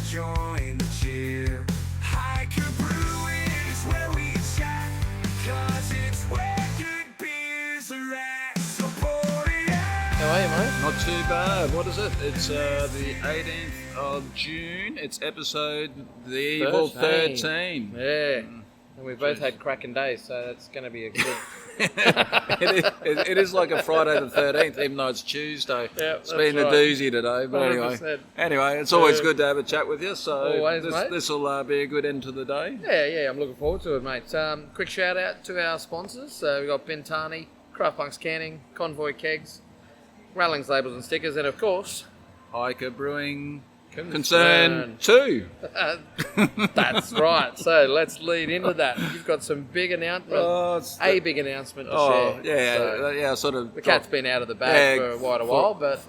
join the cheer. Hiker Brewing is where we chat, 'cause it's where good beers are at. Support it out. How are you, mate? Not too bad. What is it? It's the 18th of June. It's episode the evil 13. Yeah. And we both had cracking days, so that's going to be a good... it is like a Friday the 13th, even though it's Tuesday. Yeah, it's been a doozy today, but 100%. anyway, it's always good to have a chat with you. So Always, mate. this will be a good end to the day. Yeah, I'm looking forward to it, mate. Quick shout out to our sponsors. We've got Bentani, Craft Punks Canning, Convoy Kegs, Rattlings Labels and Stickers, and of course... Hiker Brewing Concern 2. That's right. So let's lead into that. You've got some big announcement, big announcement to share. Yeah, sort of. The cat's been out of the bag for quite a while, but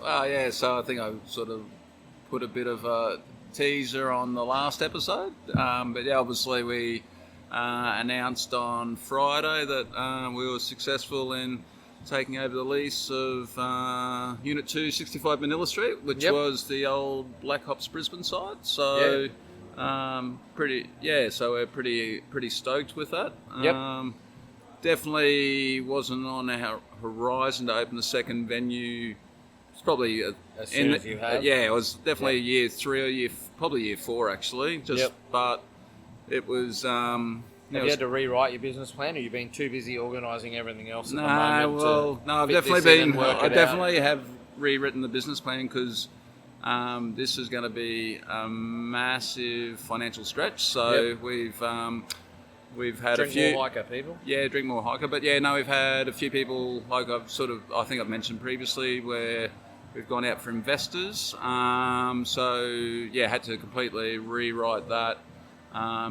so I think I sort of put a bit of a teaser on the last episode. But yeah, obviously we announced on Friday that we were successful in taking over the lease of Unit 2, 65 Manila Street, which was the old Black Hops Brisbane site. So, so we're pretty stoked with that. Definitely wasn't on our horizon to open the second venue. It's probably as soon as you have. Yeah, it was definitely year 3 or probably year 4 actually. But it was. Have you had to rewrite your business plan, or you've been too busy organising everything else at the moment? I've definitely have rewritten the business plan because this is going to be a massive financial stretch. So we've had drink a few more hiker people. Yeah, drink more hiker. But we've had a few people like I think I've mentioned previously where we've gone out for investors. Had to completely rewrite that.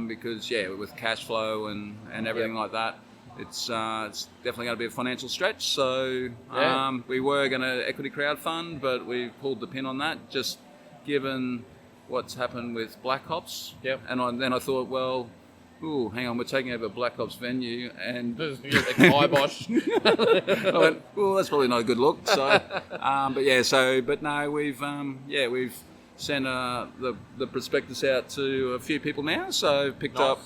Because with cash flow and everything like that, it's definitely going to be a financial stretch. So we were going to equity crowdfund, but we pulled the pin on that, just given what's happened with Black Hops. And then I thought, well, hang on, we're taking over Black Hops venue, and kibosh. I went, that's probably not a good look. So, we've sent the prospectus out to a few people now, so picked up,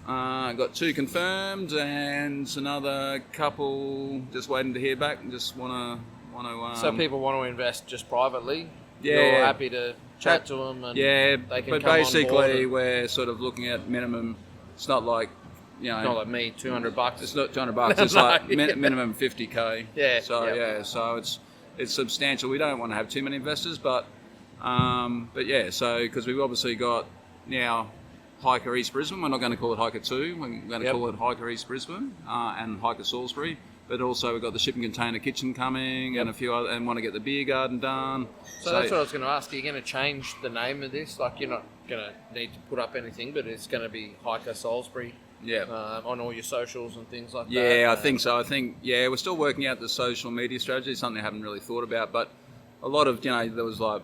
got 2 confirmed, and another couple just waiting to hear back, and just want to. So people want to invest just privately. Yeah, you're happy to chat to them, and they can but come basically on board. we're sort of looking at minimum. It's not like It's not like me, $200. It's not $200. It's like minimum $50K. Yeah. So so it's substantial. We don't want to have too many investors, but. Because we've obviously got now Hiker East Brisbane. We're not going to call it Hiker 2. We're going to call it Hiker East Brisbane and Hiker Salisbury. But also we've got the shipping container kitchen coming and a few other, and want to get the beer garden done. So that's what I was going to ask. Are you going to change the name of this? Like, you're not going to need to put up anything, but it's going to be Hiker Salisbury. On all your socials and things like that. Yeah, I think so. I think we're still working out the social media strategy. It's something I haven't really thought about, but a lot of there was like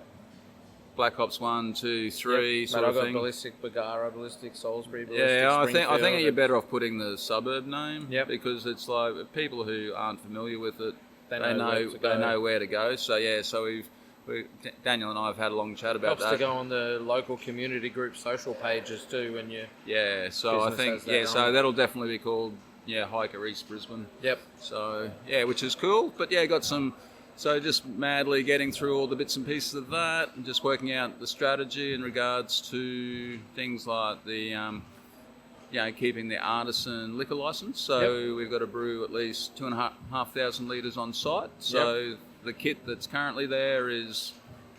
Black Hops 1, 2, 3 sort of thing. I've got Ballistic, Bagara, Ballistic, Salisbury, Ballistic, I think you're better off putting the suburb name because it's like people who aren't familiar with it, they know where to go. So Daniel and I have had a long chat about that. Helps to go on the local community group social pages too when you. Yeah, so I think so that'll definitely be called Hiker East Brisbane. So which is cool, but got some. So just madly getting through all the bits and pieces of that and just working out the strategy in regards to things like the, keeping the artisan liquor license. So we've got to brew at least 2,500 litres on site. So the kit that's currently there is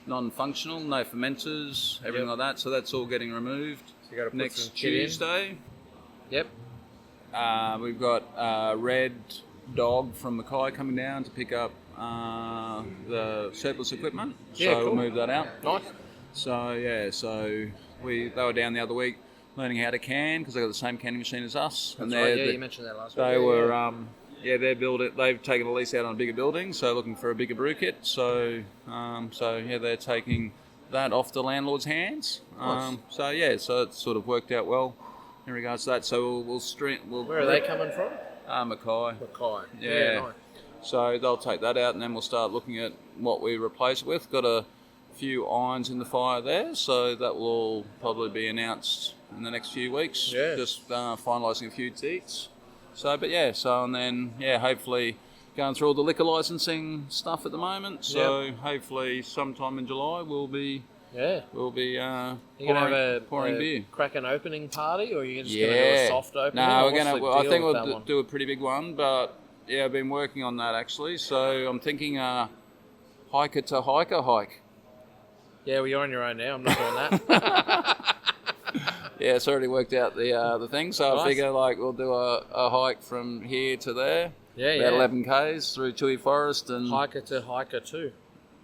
non-functional, no fermenters, everything like that. So that's all getting removed. So you got to put next some Tuesday. We've got Red Dog from Mackay coming down to pick up the surplus equipment, we'll move that out. Nice. So they were down the other week learning how to can because they got the same canning machine as us. That's right. You mentioned that last week. They were they've taken a lease out on a bigger building, so looking for a bigger brew kit. So they're taking that off the landlord's hands. Nice. So it's sort of worked out well in regards to that. So we'll Where are they coming from? Mackay. Yeah. Nice. So they'll take that out, and then we'll start looking at what we replace it with. Got a few irons in the fire there, so that will all probably be announced in the next few weeks. Yeah. Just finalising a few dates. So, but yeah, so and then hopefully going through all the liquor licensing stuff at the moment. So hopefully sometime in July we'll be pouring beer. Cracking opening party, or are you just going to do a soft opening? No, I think we'll do a pretty big one, but yeah, I've been working on that actually. So I'm thinking hiker to hiker hike. Yeah, well, you're on your own now. I'm not doing that. Yeah, it's already worked out the thing. So Nice. I figure we'll do a hike from here to there. Yeah, about 11 k's through Toohey Forest and hiker to hiker too.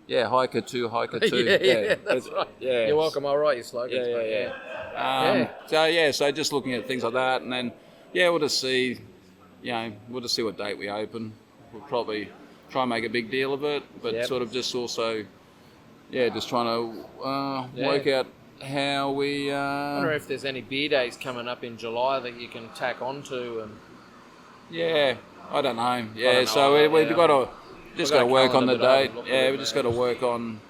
Yeah, hiker to hiker too. yeah, that's right. Yeah, you're welcome. I'll write your slogans. So just looking at things like that, and then we'll just see. We'll just see what date we open. We'll probably try and make a big deal of it, but sort of just also, just trying to work out how we. I wonder if there's any beer days coming up in July that you can tack onto and. Yeah, I don't know. Yeah, so we've got to just got to work on the date. Yeah, we just got to work on.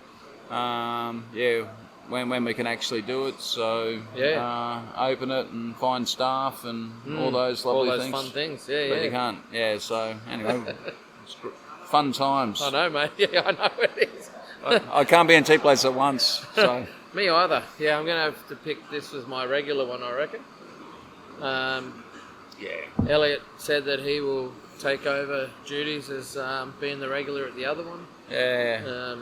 When we can actually do it. So open it and find staff and all those lovely things. All those fun things. But you can't. Yeah. So anyway, it's fun times. I know, mate. Yeah, I know it is. I can't be in two places at once. So. Me either. Yeah, I'm going to have to pick this as my regular one, I reckon. Elliot said that he will take over duties as being the regular at the other one. Yeah.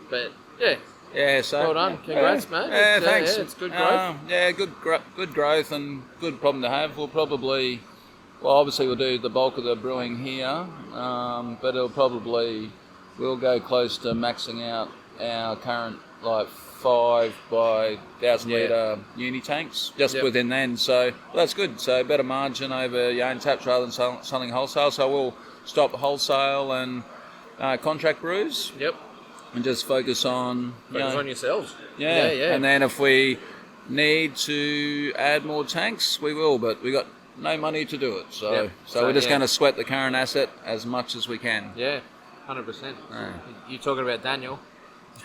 But yeah. Yeah, so well done. Congrats, mate. Yeah, thanks. It's good growth. Good growth and good problem to have. Obviously we'll do the bulk of the brewing here, but we'll go close to maxing out our current 5 by 1,000 litre uni tanks just within then. So that's good. So better margin over your own taps rather than selling wholesale. So we'll stop wholesale and contract brews. Yep. And just focus on yourselves. Yeah. And then if we need to add more tanks, we will. But we got no money to do it, so we're just going to sweat the current asset as much as we can. Yeah, 100%. You're talking about Daniel.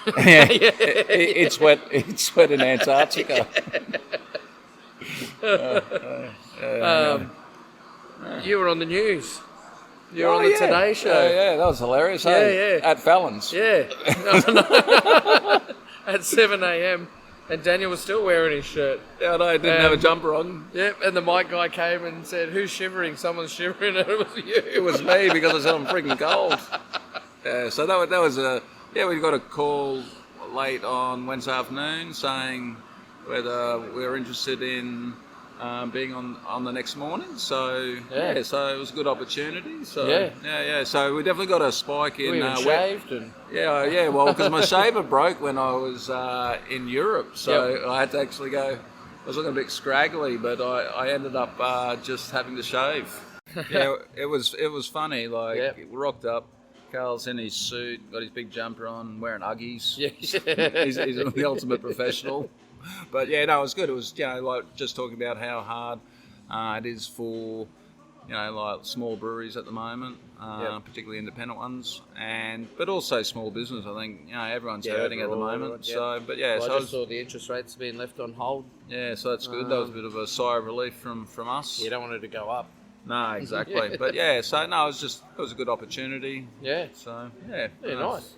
It's wet. It's wet in Antarctica. You were on the news. You're on the Today Show. Yeah, that was hilarious. At Fallon's. Yeah. At 7 a.m. and Daniel was still wearing his shirt. Yeah, I know, he didn't have a jumper on. Yep, and the mic guy came and said, "Who's shivering?" Someone's shivering, and it was you. It was me because I said I'm freaking cold. So that was we got a call late on Wednesday afternoon saying whether we were interested in being on the next morning, so so it was a good opportunity. So so we definitely got a spike in. Shaved and well, because my shaver broke when I was in Europe, so I had to actually go. I was looking a bit scraggly, but I ended up just having to shave. It was funny. We rocked up. Carl's in his suit, got his big jumper on, wearing Uggies. Yeah. he's the ultimate professional. But it was good. It was just talking about how hard it is for small breweries at the moment, particularly independent ones, but also small business. I think everyone's hurting at the moment. So, but I just saw the interest rates being left on hold. Yeah, so that's good. That was a bit of a sigh of relief from us. You don't want it to go up. No, exactly. But it was a good opportunity. Yeah. So nice.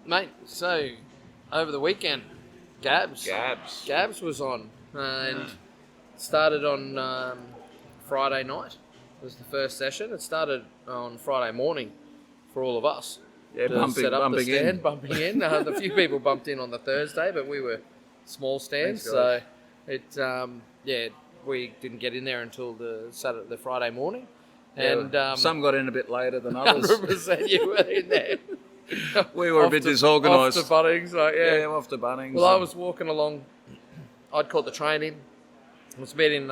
Mate. So over the weekend. GABS was on and started on Friday night. It was the first session. It started on Friday morning for all of us. Yeah, bumping in. A few people bumped in on the Thursday, but we were small stands, so we didn't get in there until the Friday morning. And some got in a bit later than others. 100% you were in there. We were a bit disorganised. Off to Bunnings, off to Bunnings. Well, I was walking along. I'd caught the train in. I was meeting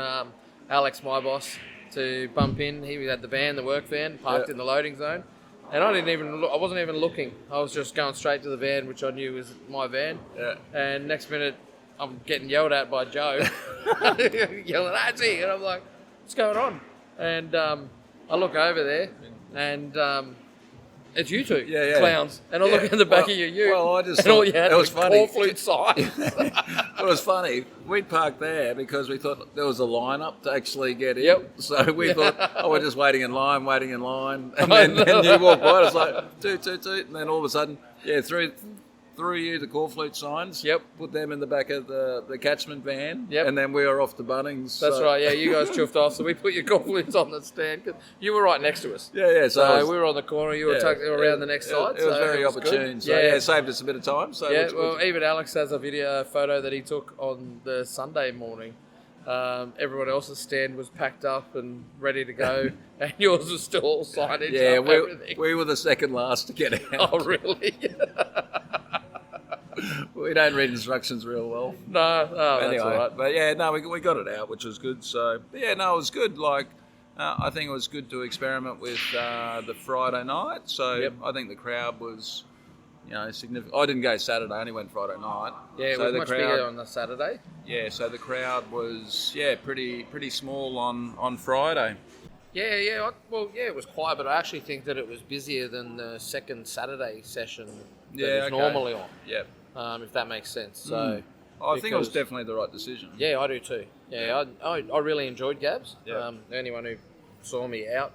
Alex, my boss, to bump in. He had the van, the work van, parked in the loading zone, and I didn't even look. I wasn't even looking. I was just going straight to the van, which I knew was my van. Yeah. And next minute, I'm getting yelled at by Joe, yelling at me, and I'm like, "What's going on?" And I look over there, and It's you two, Yeah. clowns. And I look in the back of you. Well, I just and all thought you had it was funny. cornflute signs. It was funny. We'd parked there because we thought there was a lineup to actually get in. Yep. So we thought, we're just waiting in line. And then you walk by, it's like, toot. And then all of a sudden, threw you the cornflute signs. Yep. Put them in the back of the catchment van. Yep. And then we were off to Bunnings. That's right, yeah, you guys chuffed off, so we put your cornflutes on the stand. 'Cause you were right next to us. Yeah. So we were on the corner, you were tucked around the next side. It was very it was opportune. good. So it saved us a bit of time. So Even Alex has a photo that he took on the Sunday morning. Everyone else's stand was packed up and ready to go, and yours was still all signage. Yeah, we were the second last to get out. Oh, really? We don't read instructions real well. No, that's all right. But we got it out, which was good. So it was good. Like I think it was good to experiment with the Friday night. So I think the crowd was, significant. I didn't go Saturday; I only went Friday night. Yeah, it was much bigger on the Saturday. Yeah, so the crowd was pretty small on Friday. Yeah. It was quiet, but I actually think that it was busier than the second Saturday session that it's normally on. Yep. If that makes sense. So I think it was definitely the right decision. Yeah, I do too. Yeah, I really enjoyed Gabs. Yeah. Anyone who saw me out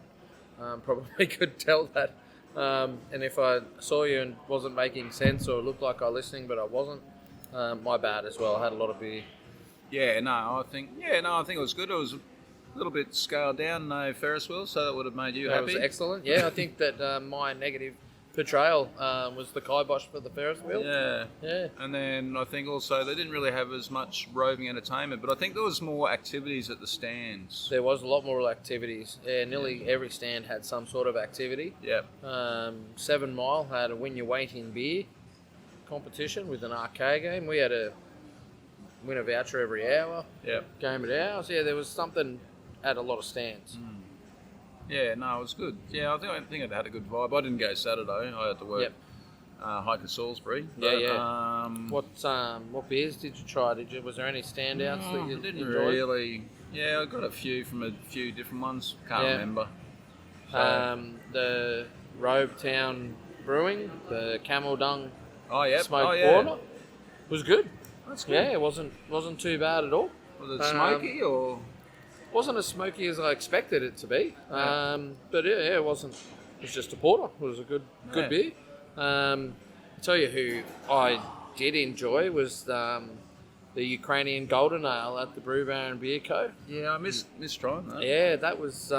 probably could tell that. And if I saw you and wasn't making sense or looked like I was listening but I wasn't, my bad as well. I had a lot of beer. I think it was good. It was a little bit scaled down, no Ferris wheel, so that would have made you happy. That was excellent. Yeah, I think that my negative portrayal was the kibosh for the Ferris wheel. Yeah. And then I think also they didn't really have as much roving entertainment, but I think there was more activities at the stands. There was a lot more activities. Yeah, nearly every stand had some sort of activity. Yep. 7 Mile had a win your weight in beer competition with an arcade game. We had a win a voucher every hour. Yep. Game at ours. Yeah, there was something at a lot of stands. Yeah, no, it was good. Yeah, I think it had a good vibe. I didn't go Saturday. I had to work hike at Salisbury. But, what beers did you try? Was there any standouts that you didn't enjoyed? Really. Yeah, I got a few from a few different ones. Can't remember. So. The Robe Town Brewing, the Camel Dung smoked porter was good. That's good. Yeah, it wasn't too bad at all. Was it smoky or? Wasn't as smoky as I expected it to be, but it wasn't. It was just a porter. It was a good beer. I'll tell you who I did enjoy was the Ukrainian Golden Ale at the Brisbane Beer Co. Yeah, I missed trying that. Yeah, that was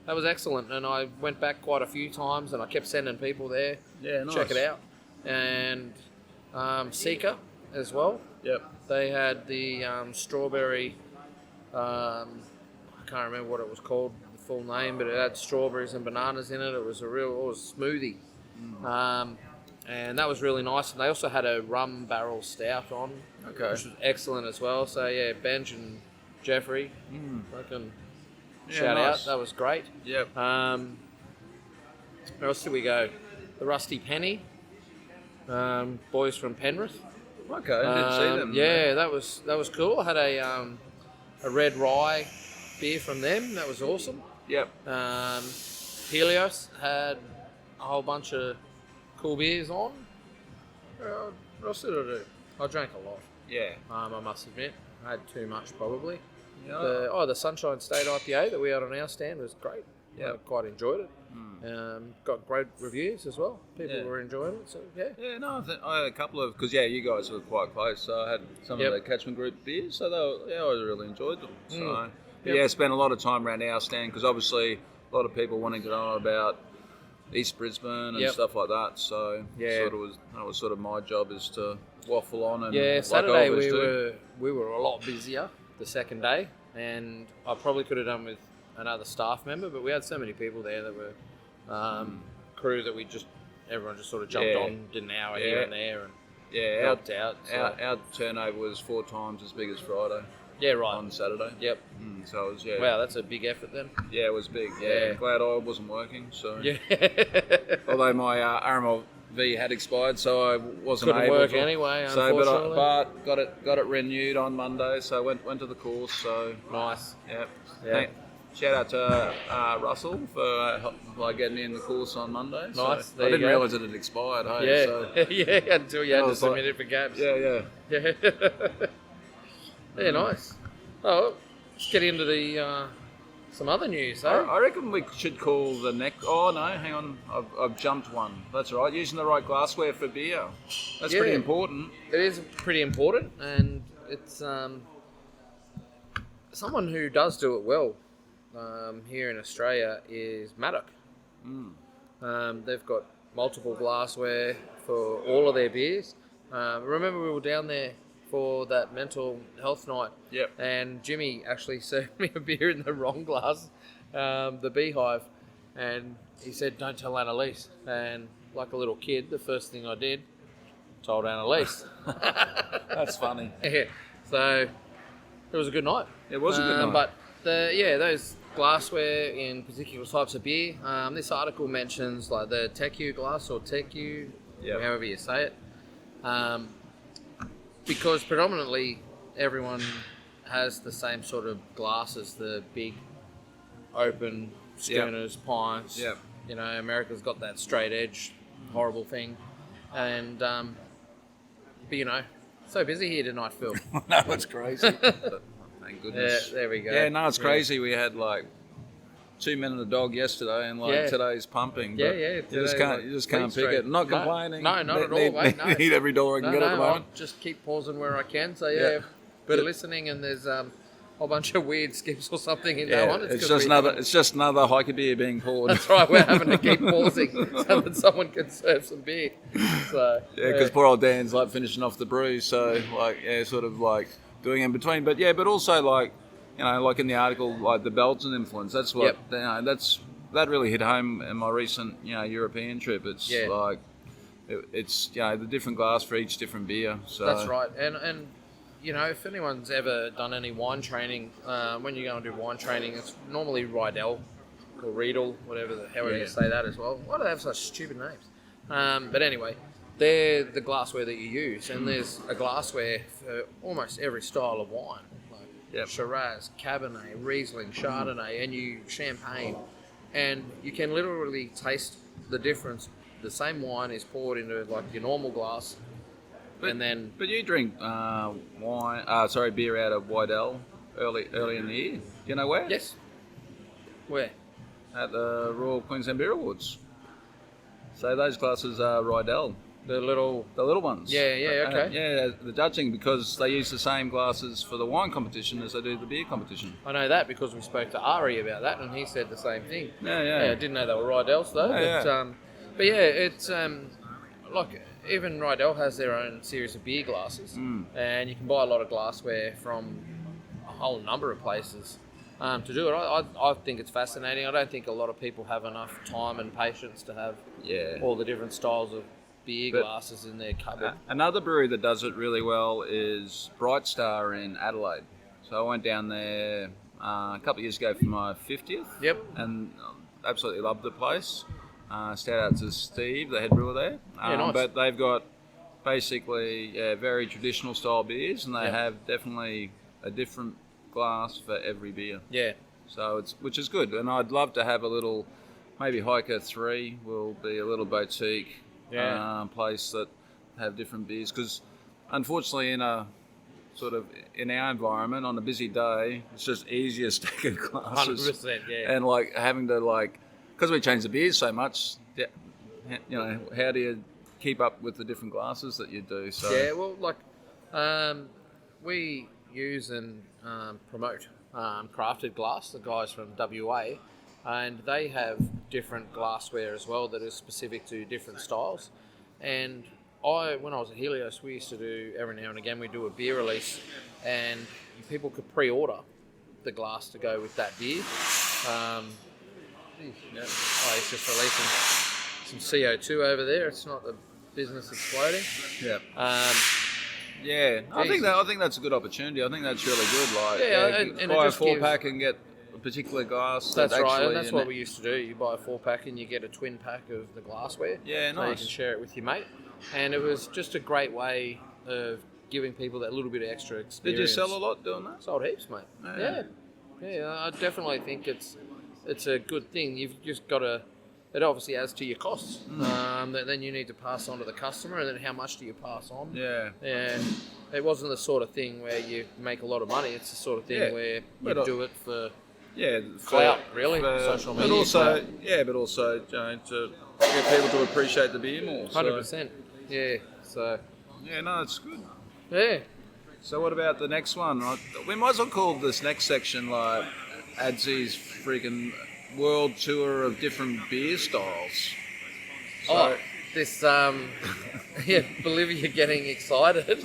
excellent, and I went back quite a few times, and I kept sending people there. Yeah, nice. Check it out, and Seeker as well. Yep. They had the strawberry. I can't remember what it was called, the full name, but it had strawberries and bananas in it. It was a smoothie. And that was really nice. And they also had a rum barrel stout on, which was excellent as well. So, yeah, Benj and Jeffrey, shout out. That was great. Yep. Where else did we go? The Rusty Penny, boys from Penrith. Okay, I didn't see them. Yeah, that was cool. I had a red rye beer from them. That was awesome. Yep. Helios had a whole bunch of cool beers on. What else did I do? I drank a lot. Yeah. I must admit. I had too much probably. Yeah. The Sunshine State IPA that we had on our stand was great. Yeah. I quite enjoyed it. Got great reviews as well. People were enjoying it, so yeah. Yeah, no, I had a couple of, because you guys were quite close, so I had some of the catchment group beers, so I really enjoyed them. So, spent a lot of time around our stand, because obviously a lot of people wanting to know about East Brisbane and stuff like that, so that was sort of my job, is to waffle on. And Saturday we were a lot busier the second day, and I probably could have done with another staff member, but we had so many people there that were crew that everyone just sort of jumped on, did an hour here and there, and helped out. So. Our turnover was 4 times as big as Friday. Yeah, right. On Saturday. Yep. So it was, Wow, that's a big effort then. Yeah, it was big. Yeah. Glad I wasn't working. So. Yeah. Although my RMLV had expired, so I wasn't Couldn't able work to. anyway. So, unfortunately. but got it renewed on Monday. So went to the course. So nice. Yep. Yeah. shout out to Russell for getting in the course on Monday. Nice. So I didn't realise that it expired. Hey, Yeah, so, yeah, until you had to submit it for GABS. Yeah. Yeah, nice. Oh, let's get into the some other news, eh? I reckon we should call the next. Oh no, hang on, I've jumped one. That's all right. Using the right glassware for beer. That's pretty important. It is pretty important, and it's someone who does do it well here in Australia is Maddock. They've got multiple glassware for all of their beers. Remember we were down there for that mental health night. Yep. And Jimmy actually served me a beer in the wrong glass, the Beehive, and he said, "Don't tell Annalise." And like a little kid, the first thing I did, told Annalise. That's funny. Yeah. So it was a good night. It was a good night. But those glassware in particular types of beer. This article mentions like the Teku glass or Teku, however you say it. Because predominantly everyone has the same sort of glasses, the big open schooners, pints. Yep. You know, America's got that straight edge, horrible thing. And, but you know, so busy here tonight, Phil. No, it's crazy. Thank goodness. Yeah, there we go. Yeah, no, it's crazy. We had like 2 men and a dog yesterday, and today's pumping. But you just can't pick it. Not complaining. No, not at all, mate. No. Need every dollar I can get at the moment. I'll just keep pausing where I can. So if you're listening and there's a whole bunch of weird skips or something in that one, it's just another hiker beer being poured. That's right. We're having to keep pausing so that someone can serve some beer. So because poor old Dan's like finishing off the brew, so sort of like doing in between. But but also like. You know, like in the article, like the Belgian influence. That's what that really hit home in my recent European trip. It's like it's the different glass for each different beer. So that's right. And you know, if anyone's ever done any wine training, when you go and do wine training, it's normally Riedel or Riedel, however you say that as well. Why do they have such stupid names? But anyway, they're the glassware that you use, and there's a glassware for almost every style of wine. Shiraz, Cabernet, Riesling, Chardonnay, and Champagne, and you can literally taste the difference. The same wine is poured into like your normal glass, but you drink beer out of Weidel early in the year. Do you know where? Yes. Where? At the Royal Queensland Beer Awards. So those glasses are Riedel. The little ones. Yeah, okay. The judging, because they use the same glasses for the wine competition as they do the beer competition. I know that because we spoke to Ari about that, and he said the same thing. Yeah. I didn't know they were Riedels though. But it's like even Riedel has their own series of beer glasses, and you can buy a lot of glassware from a whole number of places to do it. I think it's fascinating. I don't think a lot of people have enough time and patience to have all the different styles of beer glasses in their cupboard. Another brewery that does it really well is Bright Star in Adelaide. So I went down there a couple of years ago for my 50th. Yep. And absolutely loved the place. Shout out to Steve, the head brewer there. Nice. But they've got basically very traditional style beers, and they have definitely a different glass for every beer. Yeah. So which is good. And I'd love to have a little, maybe Hiker 3 will be a little boutique place that have different beers, because unfortunately in our environment on a busy day, it's just easier stacking glasses. 100%, and like having to because we change the beers so much, how do you keep up with the different glasses that you do? So we use and promote Crafted Glass, the guys from WA, and they have different glassware as well that is specific to different styles. And when I was at Helios, we used to do, every now and again, we do a beer release, and people could pre-order the glass to go with that beer. He's just releasing some CO2 over there. It's not the business exploding. Yeah. I think that's a good opportunity. I think that's really good. And buy a 4-pack and get a particular glass. That's right, and that's what we used to do. You buy a 4-pack and you get a twin pack of the glassware. Yeah, nice. So you can share it with your mate. And it was just a great way of giving people that little bit of extra experience. Did you sell a lot doing that? Sold heaps, mate. Yeah. Yeah, I definitely think it's a good thing. You've just got to. It obviously adds to your costs. That then you need to pass on to the customer, and then how much do you pass on? Yeah. And it wasn't the sort of thing where you make a lot of money. It's the sort of thing where you do it for clout, really, social media. But also, clout. but also to get people to appreciate the beer more. 100%. Yeah. So. Yeah, no, it's good. Yeah. So what about the next one? We might as well call this next section like Adzy's freaking world tour of different beer styles. So, this believe you're getting excited.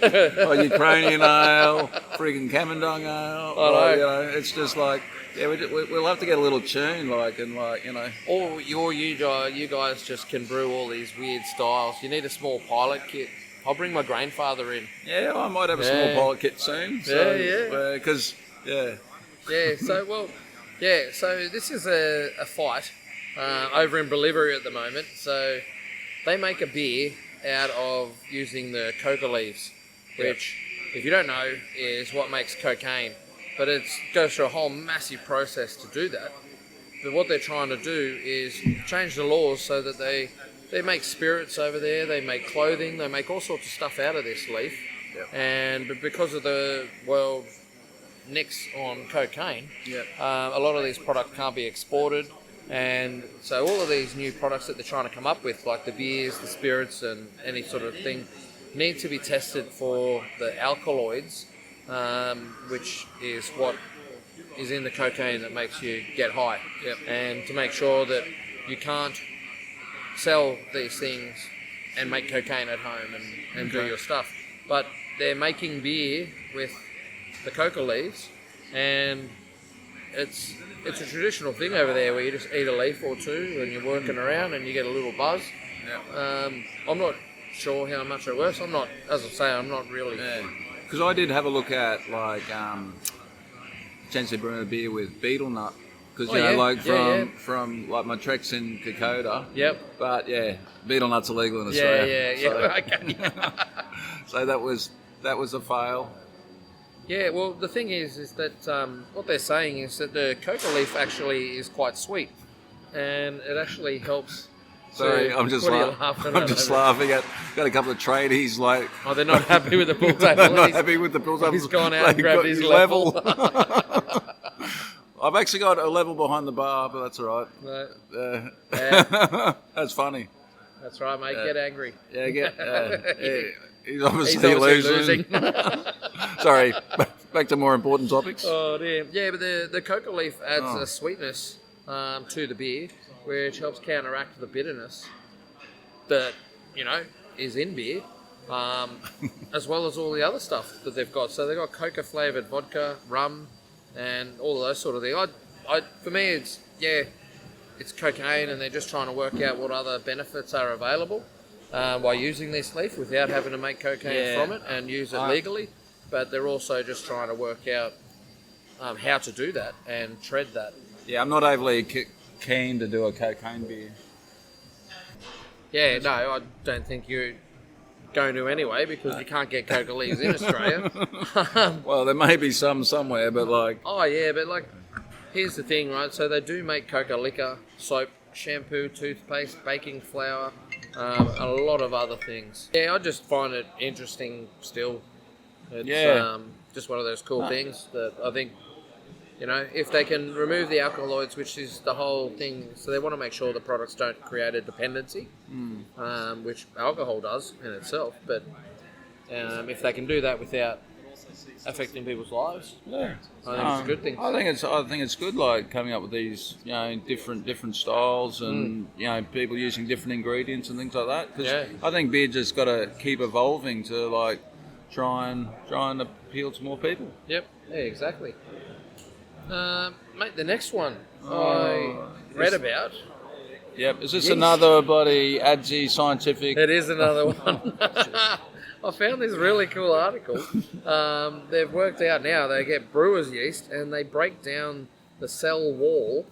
Ukrainian ale, freaking Camandong ale. I know. You know, it's just like we'll have to get a little tune, Or you guys just can brew all these weird styles. You need a small pilot kit. I'll bring my grandfather in. Yeah, I might have a small pilot kit soon. So, because So this is a fight over in Bolivia at the moment. So they make a beer out of using the coca leaves, which, if you don't know, is what makes cocaine. But it goes through a whole massive process to do that. But what they're trying to do is change the laws so that they make spirits over there, they make clothing, they make all sorts of stuff out of this leaf. And because of the world nix on cocaine, a lot of these products can't be exported. And so all of these new products that they're trying to come up with, like the beers, the spirits, and any sort of thing, need to be tested for the alkaloids, which is what is in the cocaine that makes you get high. And to make sure that you can't sell these things and make cocaine at home and do your stuff. But they're making beer with the coca leaves, and it's a traditional thing over there where you just eat a leaf or two and you're working around and you get a little buzz. I'm not sure how much it works. I'm not really. Because I did have a look at potentially brewing a beer with betel nut. Because from like my treks in Kokoda. But betel nuts illegal in Australia. So that was a fail. Yeah, well, the thing is that what they're saying is that the coca leaf actually is quite sweet, and it actually helps. Sorry, I'm just laughing at. Got a couple of tradies like. Oh, they're not happy with the pool table. They're not happy with the pool table. He's gone out and grabbed his level. I've actually got a level behind the bar, but that's all right. That's funny. That's right, mate. Get angry. He's obviously losing. Sorry, back to more important topics. Oh, damn. Yeah, but the coca leaf adds a sweetness to the beer, which helps counteract the bitterness that, is in beer, as well as all the other stuff that they've got. So they've got coca-flavoured vodka, rum, and all of those sort of things. For me, it's cocaine, and they're just trying to work out what other benefits are available while using this leaf without having to make cocaine from it and use it legally. But they're also just trying to work out how to do that and tread that. Yeah, I'm not overly keen to do a cocaine beer. Yeah, no, I don't think you're going to anyway, because you can't get coca leaves in Australia. Well, there may be some somewhere, but like... Oh, yeah, but like, here's the thing, right? So they do make coca liquor, soap, shampoo, toothpaste, baking flour, a lot of other things. Yeah, I just find it interesting still. It's just one of those cool things that I think, if they can remove the alkaloids, which is the whole thing, so they want to make sure the products don't create a dependency, which alcohol does in itself, but if they can do that without affecting people's lives, I think it's a good thing. I think it's good, like coming up with these, different styles and people using different ingredients and things like that. Because I think beer just got to keep evolving to like try and appeal to more people. Yep. Yeah, exactly. Mate, the next one I read about. Yep. Is this another bloody Adzy scientific? It is another one. I found this really cool article. They've worked out now, they get brewer's yeast and they break down the cell wall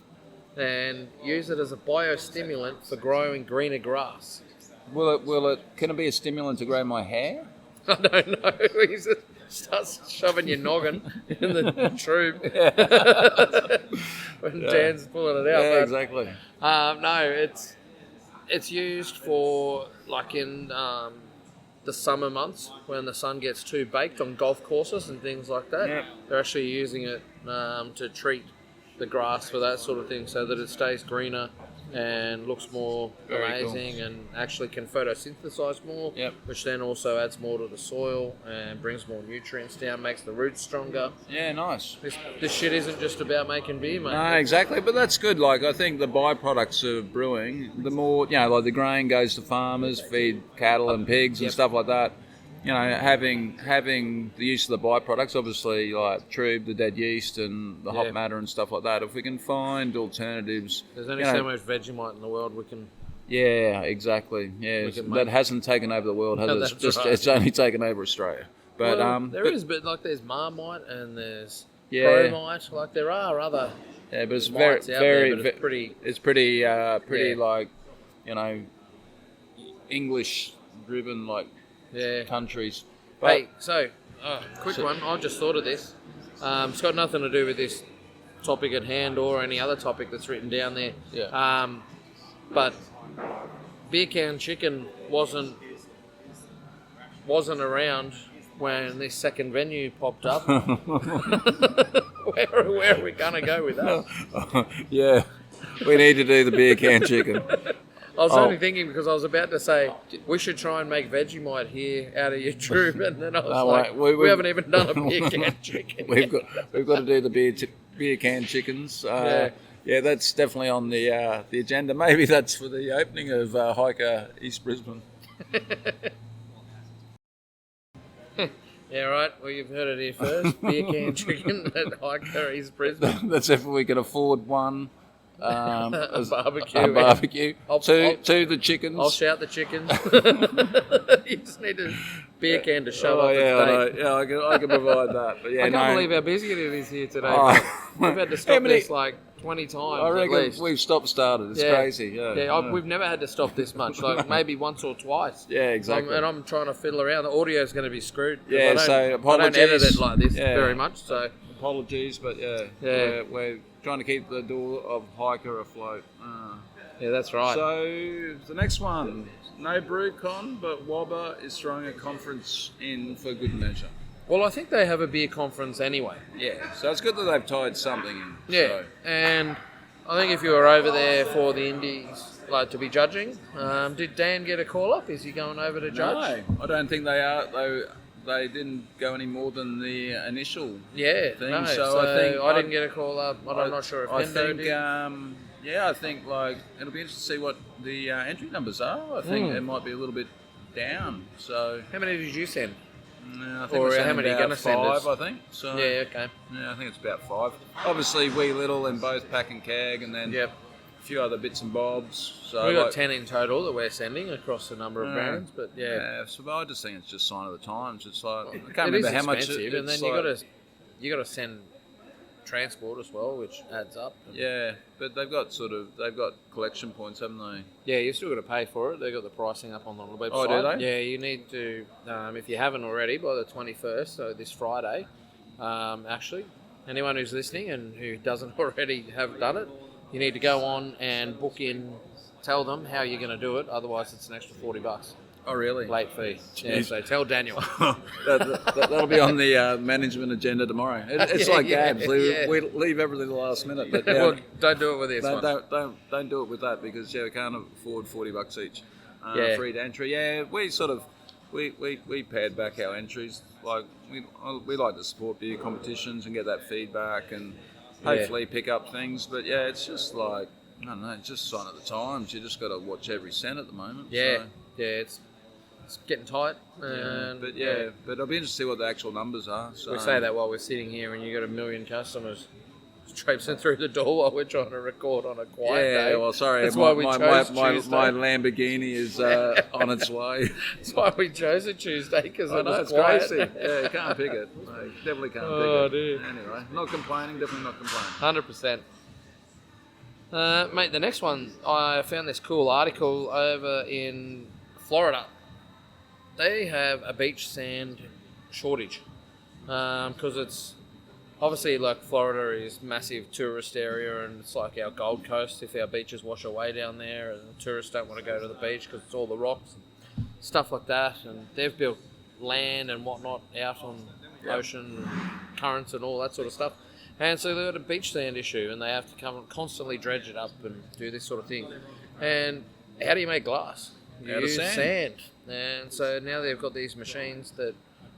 and use it as a biostimulant for growing greener grass. Can it be a stimulant to grow my hair? I don't know. starts shoving your noggin in the tube when Dan's pulling it out. Yeah, but, exactly. no, it's used for like in the summer months when the sun gets too baked on golf courses and things like that. Yep. They're actually using it to treat the grass for that sort of thing so that it stays greener and looks more Very amazing cool. and actually can photosynthesize more, Yep. which then also adds more to the soil and brings more nutrients down, makes the roots stronger. Yeah, nice. This shit isn't just about making beer, mate. No, exactly, but that's good. Like, I think the byproducts of brewing, the more, like the grain goes to farmers, feed cattle and pigs and Yep. stuff like that. Having the use of the byproducts, obviously, like trube, the dead yeast, and the Yeah. hop matter and stuff like that. If we can find alternatives, There's only so much Vegemite in the world we can. yeah, exactly. Yeah, We can that make- hasn't taken over the world, has No, it? that's It's just right. it's only taken over Australia. But Well, there but, is, but like there's Marmite and there's Yeah. Chromite. Like there are other. Yeah, but it's very, mites out very, there, but it's pretty. it's pretty, pretty Yeah. like, English-driven like Yeah. countries. Hey, so quick So- one. I just thought of this. It's got nothing to do with this topic at hand or any other topic that's written down there. Yeah. But beer can chicken wasn't around when this second venue popped up. where are we gonna go with that? Yeah, we need to do the beer can chicken. I was Oh. only thinking because I was about to say we should try and make Vegemite here out of your tube, and then I was No, like, wait, we haven't even done a beer can chicken. We've got to do the beer can chickens. Yeah, that's definitely on the agenda. Maybe that's for the opening of Hiker East Brisbane. Yeah, right. Well, you've heard it here first. Beer can chicken at Hiker East Brisbane. That's if we can afford one. A barbecue. A barbecue. I'll- Two the chickens. I'll shout the chickens. You just need a beer can to shove Oh up yeah, I its know. Yeah, I can provide that. But yeah, I can't no. believe how busy it is here today. Oh. We've had to How stop many- this like 20 times I at reckon least. we've started. It's Yeah. crazy. Yeah, We've never had to stop this much. Like maybe once or twice. Yeah, exactly. And I'm trying to fiddle around. The audio's going to be screwed. 'cause Yeah, I don't, so I don't apologies. edit it like this Yeah. very much. So Apologies, but Yeah. we're trying to keep the door of Hiker afloat. yeah, that's right. So the next one, no BrewCon, but Wobber is throwing a conference in for good measure. Well, I think they have a beer conference anyway. Yeah, so it's good that they've tied something in. Yeah, So. and I think if you were over there for the Indies, like to be judging, did Dan get a call up? Is he going over to judge? No, I don't think they are. They didn't go any more than the initial Yeah, thing. no. So I think I didn't get a call up. I'm not sure if I Hendo think, did. I think like it'll be interesting to see what the entry numbers are. I think Hmm. it might be a little bit down. So How many did you send? I think Or we're how sending many are about gonna send us? 5, I think. So Yeah, okay. yeah, I think it's about 5. Obviously, wee little in both pack and keg, and then Yep. a few other bits and bobs. So We've got like, 10 in total that we're sending across a number of Yeah. brands, but yeah. Yeah, so I just think it's just sign of the times. It's like I can't It remember is how much. expensive, and then it's you got to send transport as well, which adds up. Yeah, but they've got collection points, haven't they? Yeah, you've still got to pay for it. They've got the pricing up on the website. Oh, do they? Yeah, you need to, if you haven't already, by the 21st, so this Friday, actually, anyone who's listening and who doesn't already have done it, you need to go on and book in, tell them how you're going to do it, otherwise it's an extra $40. Oh, really? Late fee. Yeah, Jeez. so tell Daniel. That'll be on the management agenda tomorrow. It's like Yeah, Gabs. yeah. We leave everything to the last minute. But Well, don't do it with this one. don't do it with that because we can't afford $40 each. Yeah. Free entry. Yeah, we pared back our entries. Like we like to support beer competitions and get that feedback and hopefully pick up things. But yeah, it's just like I don't know. It's just sign of the times. You just got to watch every cent at the moment. Yeah, So. yeah, it's getting tight. And But it'll be interesting to see what the actual numbers are. So. we say that while we're sitting here and you've got 1 million customers traipsing through the door while we're trying to record on a quiet day. Well, sorry, That's my, why we my, chose my, Tuesday. my Lamborghini is on its way. That's why we chose a Tuesday, because I it know, was it's quiet. crazy. Yeah, you can't pick it. No, you definitely can't Oh, pick it. dear. Anyway, not complaining, definitely not complaining. 100%. Mate, the next one, I found this cool article over in Florida. They have a beach sand shortage. because it's obviously like Florida is massive tourist area, and it's like our Gold Coast. If our beaches wash away down there, and the tourists don't want to go to the beach because it's all the rocks and stuff like that, and they've built land and whatnot out on ocean and currents and all that sort of stuff. And so they've got a beach sand issue, and they have to come and constantly dredge it up and do this sort of thing. And how do you make glass? You use sand. And so now they've got these machines that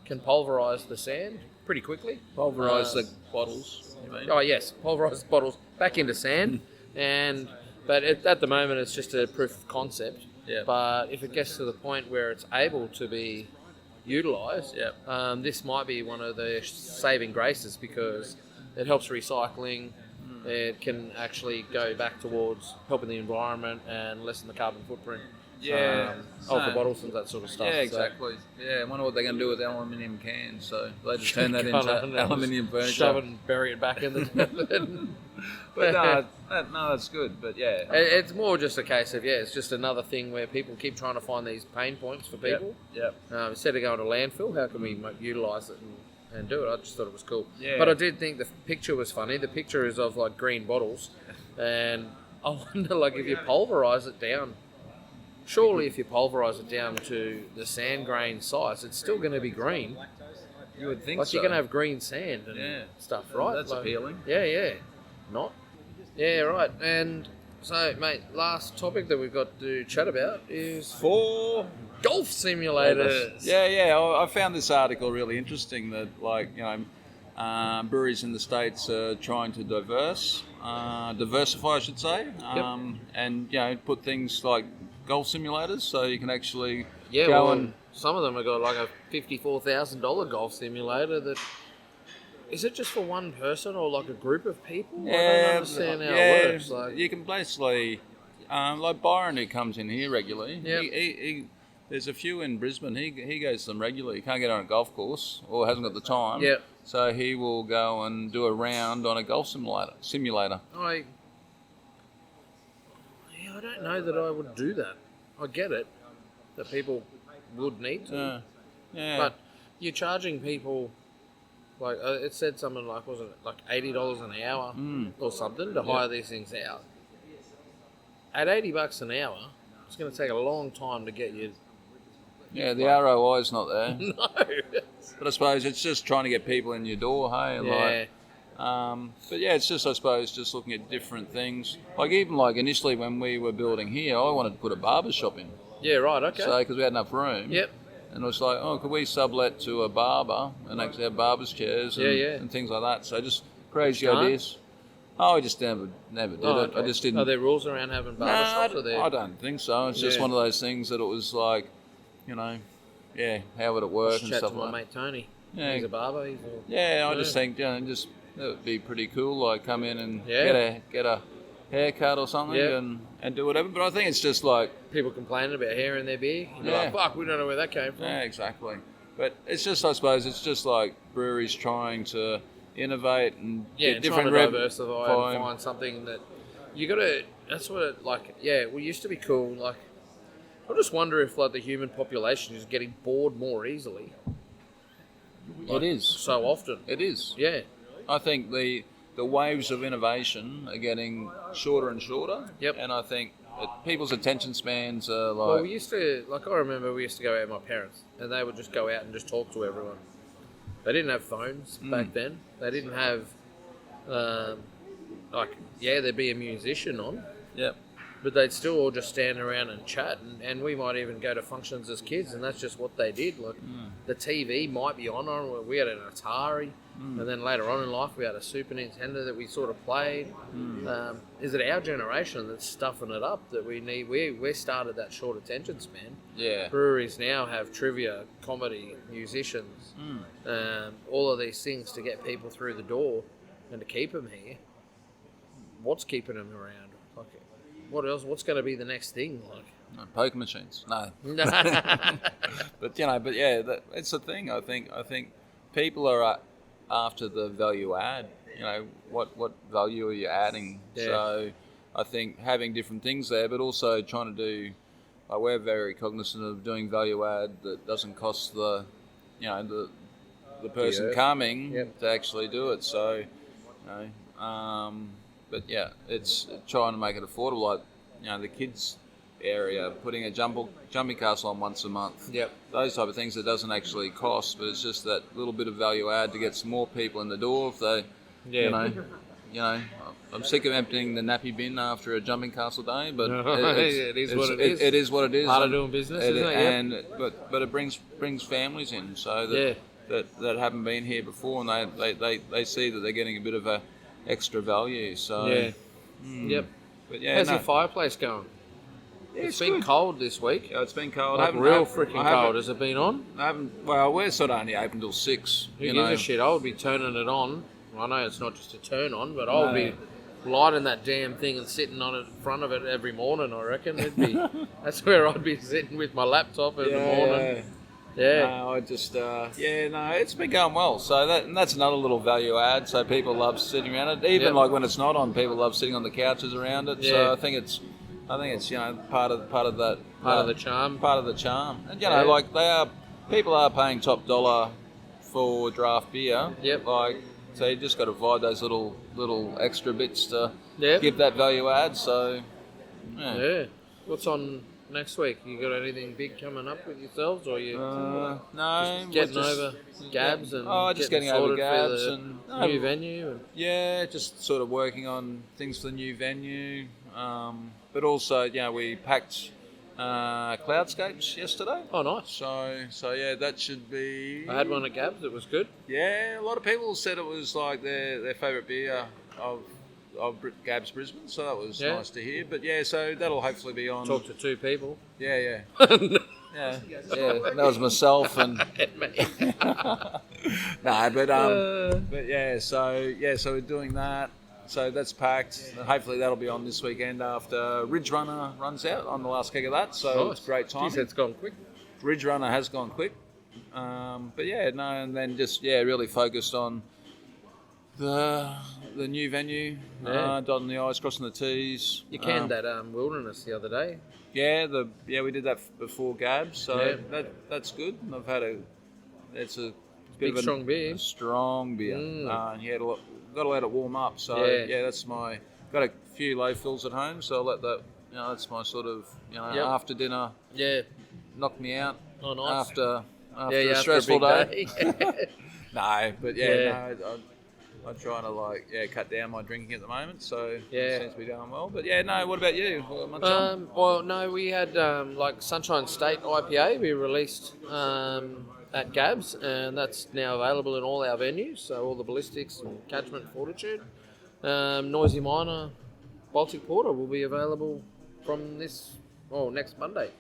can pulverise the sand pretty quickly. Pulverise the bottles, you mean? Oh, yes. Pulverise the bottles back into sand. But at the moment, it's just a proof of concept. Yeah. But if it gets to the point where it's able to be utilised, this might be one of the saving graces, because it helps recycling. It can actually go back towards helping the environment and lessen the carbon footprint of the bottles and that sort of stuff. Yeah, exactly. I wonder what they're going to do with aluminium cans. So they just turn that into aluminium furniture. Shove it and bury it back in the... But no, that's good. But yeah. It's more just a case of, it's just another thing where people keep trying to find these pain points for people. Yep. Instead of going to landfill, how can we utilise it and do it? I just thought it was cool. Yeah. But I did think the picture was funny. The picture is of like green bottles, and I wonder, like, if you pulverise it down, surely if you pulverise it down to the sand grain size, it's still going to be green. You would think like so. You're going to have green sand and stuff, right? That's appealing. Yeah. Not? Yeah, right. And so, mate, last topic that we've got to chat about is for golf simulators. Yeah. I found this article really interesting that, like, breweries in the States are trying to diversify, I should say, and, put things like golf simulators so you can actually go and... Some of them have got like a $54,000 golf simulator that... Is it just for one person or like a group of people? I don't understand how it works. Like, you can basically... like Byron, who comes in here regularly, he there's a few in Brisbane. He goes to them regularly. He can't get on a golf course or hasn't got the time. Yep. So he will go and do a round on a golf simulator. I don't know that I would do that. I get it, that people would need to. But you're charging people, like, it said something like, was it like $80 an hour or something to hire these things out. At $80 an hour, it's going to take a long time to get you. Yeah, the ROI is not there. No. But I suppose it's just trying to get people in your door, hey? Yeah. But yeah, it's just, I suppose, just looking at different things. Like, even like initially when we were building here, I wanted to put a barber shop in. Yeah, right, okay. So, because we had enough room. Yep. And it was like, could we sublet to a barber and actually have barber's chairs and things like that? So just crazy ideas. I just never did it. Okay. I just didn't. Are there rules around having barber shops? I don't think so. It's just one of those things that it was like, how would it work and stuff like that. My mate Tony. Yeah. He's a barber. I just think, just it would be pretty cool. Like, come in and get a haircut or something and do whatever. But I think it's just like people complaining about hair in their beard. You're like, fuck, we don't know where that came from. Yeah, exactly. But it's just, I suppose, it's just like breweries trying to innovate and get different diversify and find something that you got to. That's what it like. Yeah, we used to be cool. Like, I just wonder if like the human population is getting bored more easily. It is so often. It is. Yeah. I think the waves of innovation are getting shorter and shorter. Yep. And I think people's attention spans are like... Well, we used to, I remember we used to go out with my parents, and they would just go out and just talk to everyone. They didn't have phones back then. They didn't have, there'd be a musician on. Yep. But they'd still all just stand around and chat, and we might even go to functions as kids, and that's just what they did. Like, the TV might be on. We had an Atari, and then later on in life we had a Super Nintendo that we sort of played. Is it our generation that's stuffing it up that we need? We started that short attention span. Yeah. Breweries now have trivia, comedy, musicians, all of these things to get people through the door and to keep them here. What's keeping them around? What else? What's going to be the next thing? Like poker machines? No. But it's a thing. I think people are after the value add. What value are you adding? Yeah. So I think having different things there, but also trying to do. We're very cognizant of doing value add that doesn't cost the the person earth. coming Yep. to actually do it. So, but yeah, it's trying to make it affordable. Like, the kids area, putting a jumping castle on once a month. Yep. Those type of things that doesn't actually cost, but it's just that little bit of value add to get some more people in the door. If they, I'm sick of emptying the nappy bin after a jumping castle day, but it is what it is. It is what it is. Part of doing business, isn't it? And but it brings families in, so that haven't been here before, and they see that they're getting a bit of a extra value. So Yep. But yeah, how's your fireplace going? Yeah, it's been good. Cold this week. Yeah, it's been cold. Like real freaking cold. Has it been on? I haven't. Well, we're sort of only open till 6. Who gives a shit? I would be turning it on. I know it's not just a turn on, but I'll be lighting that damn thing and sitting on it in front of it every morning. I reckon that's where I'd be sitting with my laptop in the morning. Yeah. No, I just it's been going well. So that's another little value add. So people love sitting around it. Even like when it's not on, people love sitting on the couches around it. Yeah. So I think it's part of that part of the charm. Part of the charm. And like people are paying top dollar for draft beer. Yep. Like, so you just got to provide those little extra bits to give that value add. So yeah. What's on next week? You got anything big coming up with yourselves, or you no, just getting over Gabs and just getting over Gabs for and new venue? And... just sort of working on things for the new venue. But also, we packed Cloudscapes yesterday. Oh, nice. So yeah, that should be... I had one at Gabs. It was good. Yeah, a lot of people said it was like their favourite beer of Gabs Brisbane, so that was nice to hear. But yeah, so that'll hopefully be on... Talk to 2 people. Yeah. Yeah, that was myself and me. but so we're doing that. So that's packed. And hopefully that'll be on this weekend after Ridge Runner runs out on the last keg of that. So It's great time. Jeez, it's gone quick. Ridge Runner has gone quick. And then just really focused on the new venue, dotting the I's, crossing the T's. You canned that Wilderness the other day. Yeah, we did that before Gabs, so that's good. And I've had it's a bit of strong beer. A strong beer. Got to let it warm up. So that's got a few low fills at home, so I'll let that. That's my sort of after dinner. Yeah, knock me out. Oh, nice. After a stressful day. No, but I'm trying to cut down my drinking at the moment, so it seems to be going well. But what about you? Well, no, we had Sunshine State IPA we released at Gabs, and that's now available in all our venues, so all the Ballistics and Catchment Fortitude. Noisy Miner Baltic Porter will be available from next Monday.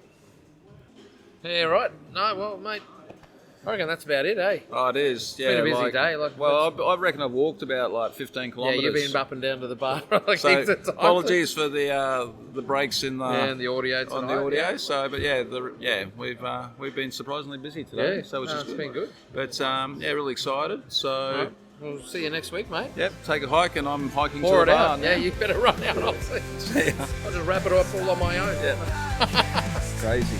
Yeah, right. No, well, mate, I reckon that's about it, eh? Oh, it is. Yeah, it's been a busy day. I reckon I've walked about 15 kilometres. Yeah, you've been up and down to the bar. Apologies for the breaks in the and the audio tonight, on the audio. So, but we've been surprisingly busy today. Yeah, so it's been good. But really excited. So. Right. We'll see you next week, mate. Yep, take a hike, and I'm hiking Pour to it a bar out. now. Yeah, you better run out. I'll just wrap it up all on my own. Yeah. Crazy.